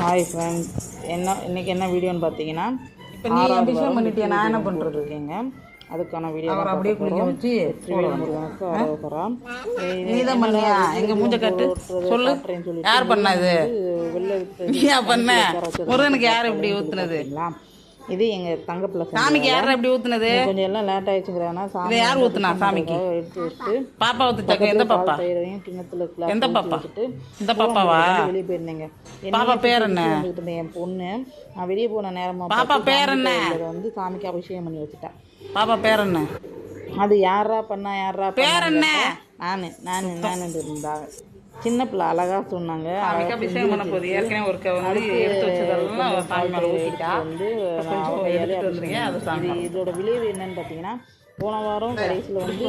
Hi friends, இன்றைக்கி என்ன வீடியோன்னு பார்த்தீங்கன்னா, இப்போ நீ விஷயம் பண்ணிட்டியா, நான் என்ன பண்ணுறது இருக்கீங்க. அதுக்கான வீடியோ அவர் அப்படியே குளிக்க வச்சு முருகனுக்கு அரோகரா. நீ தான் பண்ணியா? எங்கள் மூஞ்ச கட்டு சொல்லு, யார் பண்ணது? நீயா பண்ண? முருகனுக்கு யார் இப்படி ஊற்றுனது? இது எங்கள் தங்கப்பில் சாமிக்கு யார் அப்படி ஊற்றுனது? கொஞ்சம் எல்லாம் லேட் ஆயிடுச்சுங்கிறானா சாமி யார் ஊற்றுனா? சாமிக்கு எடுத்து வச்சுட்டு பாப்பா ஊற்றுட்டாக்க. எந்த பாப்பா? கிண்ணத்தில் எந்த பாப்பா? இந்த பாப்பாவா? வெளியே போயிருந்தேங்க. பாப்பா பேர் என்ன? என் பொண்ணு நான் வெளியே போன நேரமா பாப்பா பேர் என்ன? வந்து சாமிக்கு அபிஷேகம் பண்ணி வச்சுட்டேன். பாப்பா பேர் என்ன? அது யாரா பண்ணா யாரா பேர் என்ன? நான் இருந்தாங்க. சின்ன பிள்ளை அழகா சொன்னாங்க. அபிஷேகம் பண்ண போது ஏற்கனவே ஒரு எடுத்து வச்சதெல்லாம் சாமி மேலே ஊற்றிட்டா வந்து இதோட விளைவு என்னன்னு பார்த்தீங்கன்னா, போன வாரம் கடைசியில் வந்து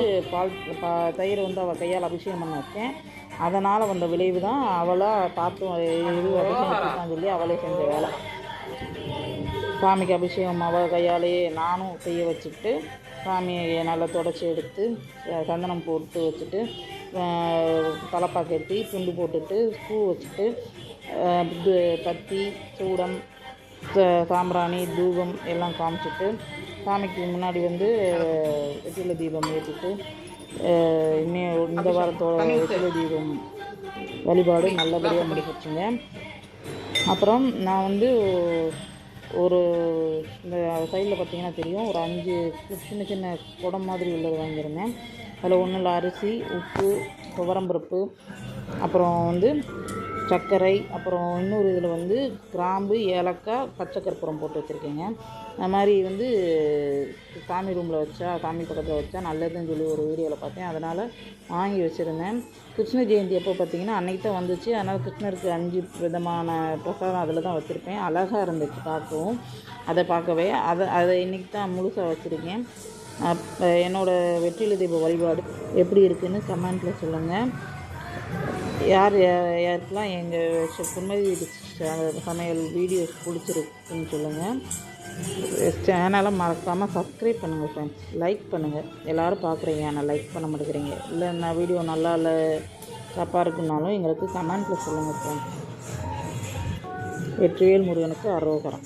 தயிர் வந்து அவள் கையால் அபிஷேகம் பண்ண வச்சேன். அதனால் வந்த விளைவு தான் அவளாக பார்த்து அபிஷேகம் சொல்லி அவளே செஞ்ச வேலை. சாமிக்கு அபிஷேகம் அவள் கையாலேயே நானும் செய்ய வச்சுட்டு சாமியை நல்லா தொடச்சி எடுத்து சந்தனம் போட்டு வச்சுட்டு தலப்பா கட்டி துண்டு போட்டுட்டு பூ வச்சுட்டு பத்தி சூடம் சாம்பிராணி தூபம் எல்லாம் காமிச்சிட்டு சாமிக்கு முன்னாடி வந்து வெற்றிலை தீபம் ஏற்றிட்டு இந்த வாரத்தோட வெற்றிலை தீபம் வழிபாடு நல்லபடியாக முடிச்சுங்க. அப்புறம் நான் வந்து ஒரு இந்த சைடில் பார்த்திங்கன்னா தெரியும், ஒரு 5 சின்ன சின்ன குடம் மாதிரி உள்ளது வாங்கியிருந்தேன். அதில் ஒன்றில் அரிசி, உப்பு, துவரம்பருப்பு, அப்புறம் வந்து சர்க்கரை, அப்புறம் இன்னொரு இதில் வந்து கிராம்பு, ஏலக்காய், பச்சை கற்பூரம் போட்டு வச்சுருக்கேங்க. அந்த மாதிரி வந்து சாமி ரூமில் வச்சா, சாமி பக்கத்தில் வச்சா நல்லதுன்னு சொல்லி ஒரு வீடியோவில் பார்த்தேன். அதனால் வாங்கி வச்சுருந்தேன். கிருஷ்ண ஜெயந்தி எப்போ பார்த்திங்கன்னா அன்றைக்கி தான் வந்துச்சு. அதனால் கிருஷ்ணருக்கு 5 விதமான பிரசாதம் அதில் தான் வச்சுருப்பேன். அழகாக இருந்துச்சு பார்க்கவும். அதை பார்க்கவே அதை இன்றைக்கி தான் முழுசாக வச்சுருக்கேன். என்னோடய வெற்றிலை தீப வழிபாடு எப்படி இருக்குதுன்னு கமெண்ட்டில் சொல்லுங்கள். யாருக்கெல்லாம் எங்கள் பொன்மதி சமையல் வீடியோஸ் பிடிச்சிருக்குன்னு சொல்லுங்கள். சேனலை மறக்காமல் சப்ஸ்கிரைப் பண்ணுங்கள் ஃப்ரெண்ட்ஸ். லைக் பண்ணுங்கள். எல்லோரும் பார்க்குறீங்க, ஆனால் லைக் பண்ண மாட்டேங்கிறீங்க. இல்லை நான் வீடியோ நல்லா இல்லை தப்பாக இருக்குன்னாலும் எங்களுக்கு கமெண்ட்டில் சொல்லுங்கள் ஃப்ரெண்ட்ஸ். வெற்றிவேல் முருகனுக்கு அரோகரம்.